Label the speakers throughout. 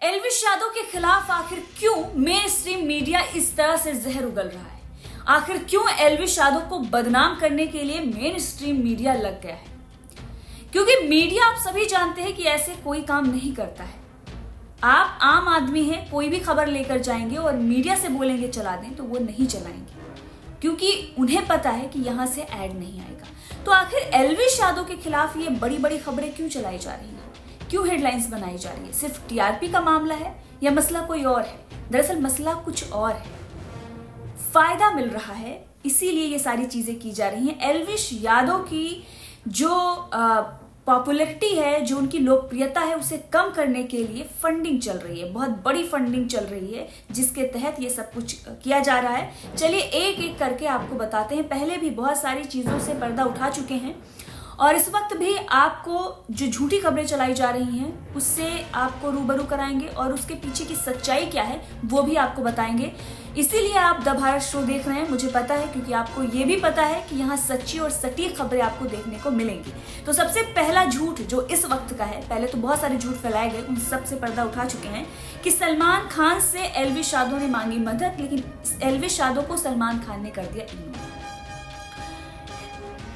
Speaker 1: एल्विश यादव के खिलाफ आखिर क्यों मेन स्ट्रीम मीडिया इस तरह से जहर उगल रहा है? आखिर क्यों एल्विश यादव को बदनाम करने के लिए मेन स्ट्रीम मीडिया लग गया है? क्योंकि मीडिया आप सभी जानते हैं कि ऐसे कोई काम नहीं करता है। आप आम आदमी हैं, कोई भी खबर लेकर जाएंगे और मीडिया से बोलेंगे चला दें तो वो नहीं चलाएंगे, क्योंकि उन्हें पता है कि यहां से ऐड नहीं आएगा। तो आखिर एल्विश यादव के खिलाफ ये बड़ी बड़ी खबरें क्यों चलाई जा रही हैं, क्यों हेडलाइंस बनाई जा रही है? सिर्फ टीआरपी का मामला है या मसला कोई और है? दरअसल मसला कुछ और है, फायदा मिल रहा है, इसीलिए ये सारी चीजें की जा रही हैं। एल्विश यादव की जो पॉपुलैरिटी है, जो उनकी लोकप्रियता है, उसे कम करने के लिए फंडिंग चल रही है, बहुत बड़ी फंडिंग चल रही है, जिसके तहत ये सब कुछ किया जा रहा है। चलिए एक एक करके आपको बताते हैं। पहले भी बहुत सारी चीजों से पर्दा उठा चुके हैं और इस वक्त भी आपको जो झूठी खबरें चलाई जा रही हैं उससे आपको रूबरू कराएंगे और उसके पीछे की सच्चाई क्या है वो भी आपको बताएंगे। इसीलिए आप द भारत शो देख रहे हैं, मुझे पता है, क्योंकि आपको ये भी पता है कि यहाँ सच्ची और सटीक खबरें आपको देखने को मिलेंगी। तो सबसे पहला झूठ जो इस वक्त का है, पहले तो बहुत सारे झूठ फैलाए गए, उन सब से पर्दा उठा चुके हैं कि सलमान खान से एल्विश यादव ने मांगी मदद, लेकिन एल्विश यादव को सलमान खान ने कर दिया इग्नोर।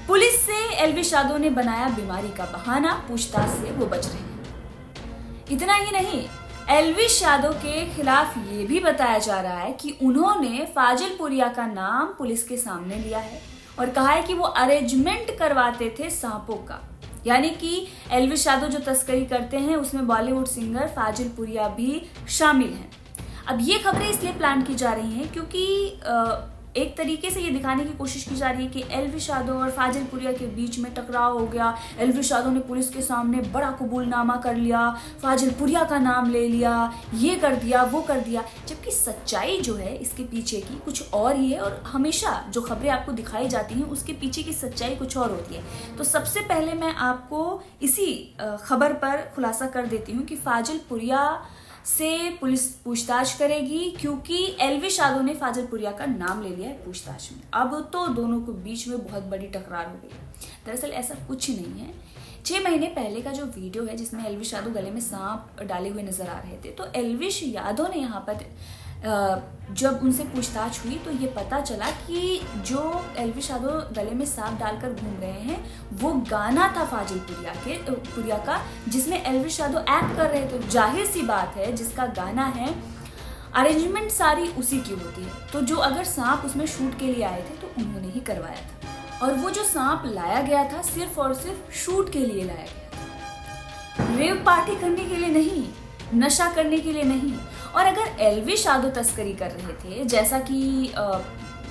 Speaker 1: पुलिस से एल्विश यादव ने बनाया बीमारी का बहाना, पूछताछ से वो बच रहे हैं। इतना ही नहीं, एल्विश यादव के खिलाफ ये भी बताया जा रहा है कि उन्होंने फाजिल पुरिया का नाम पुलिस के सामने लिया है और कहा है कि वो अरेंजमेंट करवाते थे सांपों का। यानी कि एल्विश यादव जो तस्करी करते हैं उसमें बॉलीवुड सिंगर फाजिल पुरिया भी शामिल हैं। अब ये खबरें इसलिए प्लान की जा रही हैं क्योंकि एक तरीके से ये दिखाने की कोशिश की जा रही है कि एल्विश यादव और फाजिल पुरिया के बीच में टकराव हो गया। एल्विश यादव ने पुलिस के सामने बड़ा कबूलनामा कर लिया, फाजिल पुरिया का नाम ले लिया, ये कर दिया, वो कर दिया, जबकि सच्चाई जो है इसके पीछे की कुछ और ही है। और हमेशा जो खबरें आपको दिखाई जाती हैं उसके पीछे की सच्चाई कुछ और होती है। तो सबसे पहले मैं आपको इसी खबर पर खुलासा कर देती हूँ कि फाजिल पुरिया से पुलिस पूछताछ करेगी, क्योंकि एल्विश यादव ने फाजिल पुरिया का नाम ले लिया है पूछताछ में। अब तो दोनों के बीच में बहुत बड़ी टकरार हो गई। दरअसल ऐसा कुछ नहीं है। 6 महीने पहले का जो वीडियो है जिसमें एल्विश यादव गले में सांप डाले हुए नजर आ रहे थे, तो एल्विश यादव ने यहाँ पर जब उनसे पूछताछ हुई तो ये पता चला कि जो एल्विश यादव गले में सांप डालकर घूम रहे हैं वो गाना था फाजिल पुरिया का, जिसमें एल्विश यादव एक्ट कर रहे थे। जाहिर सी बात है, जिसका गाना है अरेंजमेंट सारी उसी की होती है। तो जो अगर सांप उसमें शूट के लिए आए थे तो उन्होंने ही करवाया था, और वो जो सांप लाया गया था सिर्फ और सिर्फ शूट के लिए लाया गया था, रेव पार्टी करने के लिए नहीं, नशा करने के लिए नहीं। और अगर एल्विश यादव तस्करी कर रहे थे, जैसा कि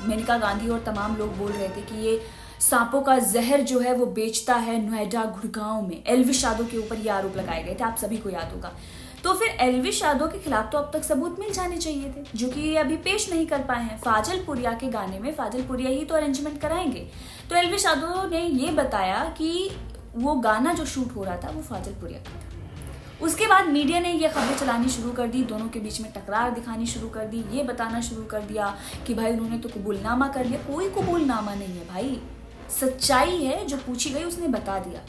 Speaker 1: मेनका गांधी और तमाम लोग बोल रहे थे कि ये सांपों का जहर जो है वो बेचता है नोएडा गुड़गांव में, एल्विश यादव के ऊपर ये आरोप लगाए गए थे, आप सभी को याद होगा। तो फिर एल्विश यादव के खिलाफ तो अब तक सबूत मिल जाने चाहिए थे, जो कि ये अभी पेश नहीं कर पाए हैं। फाजिल पुरिया के गाने में फाजिल पुरिया ही तो अरेंजमेंट कराएंगे। तो एल्विश यादव ने ये बताया कि वो गाना जो शूट हो रहा था वो फाजिल पुरिया का था। उसके बाद मीडिया ने ये खबरें चलानी शुरू कर दी, दोनों के बीच में टकरार दिखानी शुरू कर दी, ये बताना शुरू कर दिया कि भाई उन्होंने तो कबूलनामा कर लिया। कोई कबूलनामा नहीं है भाई, सच्चाई है, जो पूछी गई उसने बता दिया।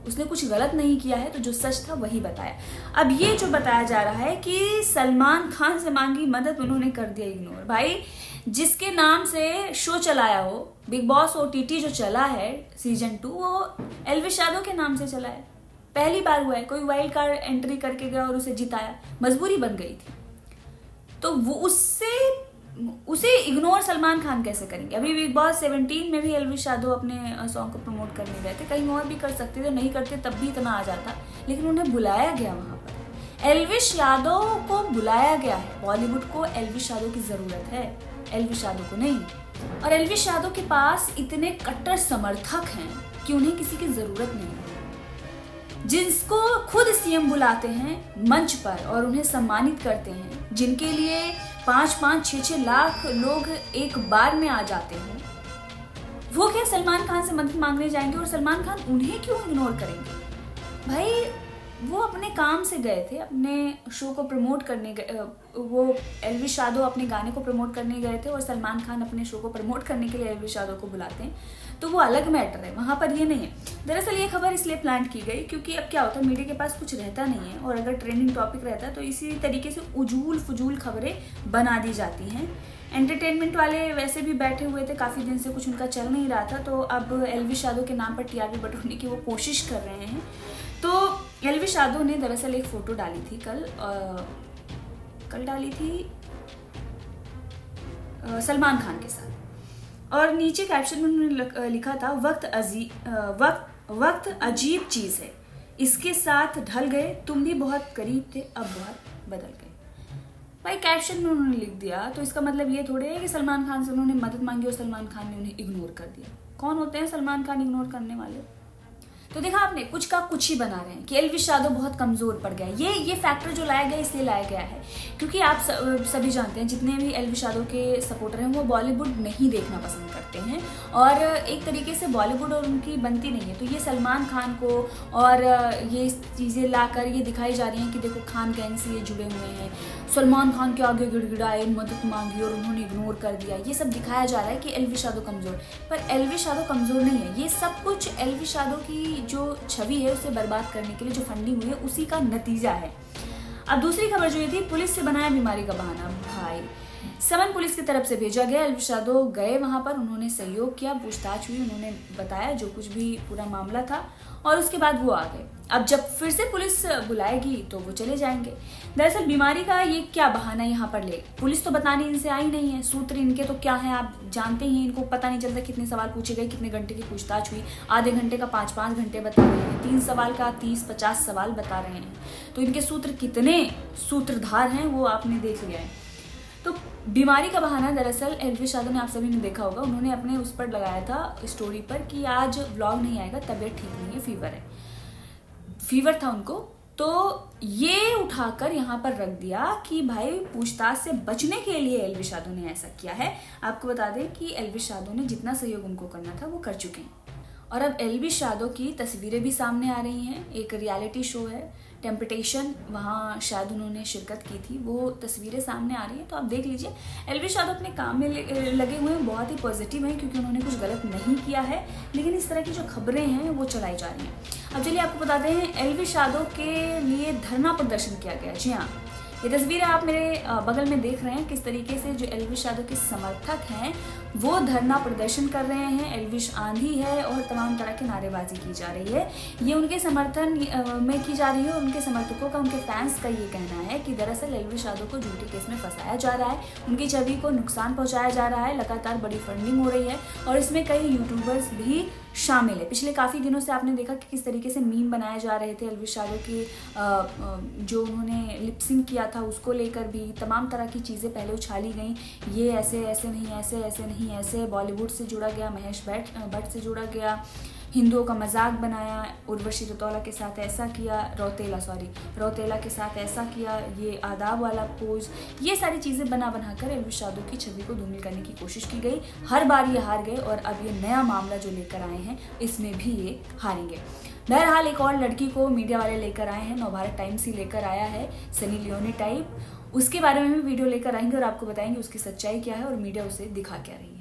Speaker 1: उसने कुछ गलत नहीं किया है, तो जो सच था वही बताया। अब ये जो बताया जा रहा है कि सलमान खान से मांगी मदद, उन्होंने कर दिया इग्नोर। भाई जिसके नाम से शो चलाया हो, बिग बॉस OTT जो चला है सीजन 2, वो एल्विश यादव के नाम से चला है। पहली बार हुआ है, कोई वाइल्ड कार्ड एंट्री करके गया और उसे जिताया, मजबूरी बन गई थी। तो वो उसे इग्नोर सलमान खान कैसे करेंगे? अभी बिग बॉस 17 में भी एल्विश यादव अपने सॉन्ग को प्रमोट करने गए थे, कहीं और भी कर सकते थे, नहीं करते तब भी इतना आ जाता, लेकिन उन्हें बुलाया गया वहां पर। एल्विश यादव को बुलाया गया है, बॉलीवुड को एल्विश यादव की जरूरत है, एल्विश यादव को नहीं। और एल्विश यादव के पास इतने कट्टर समर्थक हैं कि उन्हें किसी की जरूरत नहीं है, जिसको खुद सीएम बुलाते हैं मंच पर और उन्हें सम्मानित करते हैं, जिनके लिए 5-5, 6-6 लाख लोग एक बार में आ जाते हैं, वो क्या सलमान खान से मदद मांगने जाएंगे? और सलमान खान उन्हें क्यों इग्नोर करेंगे? भाई वो अपने काम से गए थे, अपने शो को प्रमोट करने गए, वो एल्विश यादव अपने गाने को प्रमोट करने गए थे और सलमान खान अपने शो को प्रमोट करने के लिए एल्विश यादव को बुलाते हैं। तो वो अलग मैटर है, वहाँ पर ये नहीं है। दरअसल ये खबर इसलिए प्लांट की गई क्योंकि अब क्या होता है, मीडिया के पास कुछ रहता नहीं है, और अगर ट्रेंडिंग टॉपिक रहता है तो इसी तरीके से उजूल फजूल खबरें बना दी जाती हैं। एंटरटेनमेंट वाले वैसे भी बैठे हुए थे, काफ़ी दिन से कुछ उनका चल नहीं रहा था, तो अब एलविश यादव के नाम पर टीआरपी बटोरने की वो कोशिश कर रहे हैं। तो एलविश यादव ने दरअसल एक फ़ोटो डाली थी कल डाली थी सलमान खान के साथ, और नीचे कैप्शन में उन्होंने लिखा था वक्त अजीब चीज़ है, इसके साथ ढल गए, तुम भी बहुत करीब थे, अब बहुत बदल गए। भाई कैप्शन में उन्होंने लिख दिया तो इसका मतलब ये थोड़े है कि सलमान खान से उन्होंने मदद मांगी और सलमान खान ने उन्हें इग्नोर कर दिया। कौन होते हैं सलमान खान इग्नोर करने वाले? तो देखा आपने, कुछ का कुछ ही बना रहे हैं कि एलविश यादव बहुत कमज़ोर पड़ गया। ये फैक्टर जो लाया गया इसलिए लाया गया है क्योंकि आप सभी जानते हैं, जितने भी एलविश यादव के सपोर्टर हैं वो बॉलीवुड नहीं देखना पसंद करते हैं, और एक तरीके से बॉलीवुड और उनकी बनती नहीं है। तो ये सलमान खान को और ये चीज़ें लाकर ये दिखाई जा रही हैं कि देखो खान गैंग से ये जुड़े हुए हैं, सलमान खान के आगे गिड़गिड़ाए, मदद मांगी और उन्होंने इग्नोर कर दिया। ये सब दिखाया जा रहा है कि एलविश यादव कमज़ोर, पर एलविश यादव कमज़ोर नहीं है। ये सब कुछ एलविश यादव की जो छवि है उसे बर्बाद करने के लिए जो फंडिंग हुई है उसी का नतीजा है। अब दूसरी खबर जो ये थी, पुलिस से बनाया बीमारी का बहाना। भाई समन पुलिस की तरफ से भेजा गया, एलविश यादव गए वहां पर, उन्होंने सहयोग किया, पूछताछ हुई, उन्होंने बताया जो कुछ भी पूरा मामला था, और उसके बाद वो आ गए। अब जब फिर से पुलिस बुलाएगी तो वो चले जाएंगे। दरअसल बीमारी का ये क्या बहाना यहाँ पर ले, पुलिस तो बताने इनसे आई नहीं है, सूत्र इनके तो क्या है आप जानते ही, इनको पता नहीं चलता कितने सवाल पूछे गए, कितने घंटे की पूछताछ हुई, आधे घंटे का 5-5 घंटे बता रहे हैं, 3 सवाल का 30-50 सवाल बता रहे हैं। तो इनके सूत्र कितने सूत्रधार हैं वो आपने देख लिया है। तो बीमारी का बहाना दरअसल एलविश यादव ने, आप सभी ने देखा होगा, उन्होंने अपने उस पर लगाया था स्टोरी पर कि आज व्लॉग नहीं आएगा, तबीयत ठीक नहीं है, फीवर था उनको। तो ये उठाकर यहाँ पर रख दिया कि भाई पूछताछ से बचने के लिए एलविश यादव ने ऐसा किया है। आपको बता दें कि एलविश यादव ने जितना सहयोग उनको करना था वो कर चुके हैं, और अब एलविश यादव की तस्वीरें भी सामने आ रही हैं। एक रियलिटी शो है टेम्पटेशन, वहाँ शायद उन्होंने शिरकत की थी, वो तस्वीरें सामने आ रही हैं, तो आप देख लीजिए। एलविश यादव अपने काम में लगे हुए हैं, बहुत ही पॉजिटिव हैं क्योंकि उन्होंने कुछ गलत नहीं किया है, लेकिन इस तरह की जो खबरें हैं वो चलाई जा रही हैं। अब चलिए आपको बताते हैं, एलविश यादव के लिए धरना प्रदर्शन किया गया। जी हाँ, ये तस्वीरें आप मेरे बगल में देख रहे हैं, किस तरीके से जो एलविश यादव के समर्थक हैं वो धरना प्रदर्शन कर रहे हैं। एलविश आंधी है और तमाम तरह की नारेबाजी की जा रही है, ये उनके समर्थन में की जा रही है, और उनके समर्थकों का, उनके फैंस का ये कहना है कि दरअसल एलविश यादव को झूठे केस में फंसाया जा रहा है, उनकी छवि को नुकसान पहुंचाया जा रहा है, लगातार बड़ी फंडिंग हो रही है, और इसमें कई यूट्यूबर्स भी शामिल है। पिछले काफ़ी दिनों से आपने देखा कि किस तरीके से मीम बनाए जा रहे थे एलविश यादव की, जो उन्होंने लिपसिंग किया था उसको लेकर भी तमाम तरह की चीज़ें पहले उछाली गई, ये ऐसे नहीं, ऐसे नहीं, ऐसे बॉलीवुड से जुड़ा गया, महेश भट्ट से जुड़ा गया, हिंदुओं का मजाक बनाया, उर्वशी रौतेला के साथ ऐसा किया, रौतेला के साथ ऐसा किया, ये आदाब वाला पोज, ये सारी चीज़ें बना कर एलविश यादव की छवि को धूमिल करने की कोशिश की गई। हर बार ये हार गए, और अब ये नया मामला जो लेकर आए हैं इसमें भी ये हारेंगे। बहरहाल एक और लड़की को मीडिया वाले लेकर आए हैं, नवभारत टाइम्स ही लेकर आया है, सनी लियोनी टाइप, उसके बारे में भी वीडियो लेकर आएंगे और आपको बताएंगे उसकी सच्चाई क्या है और मीडिया उसे दिखा क्या रही है।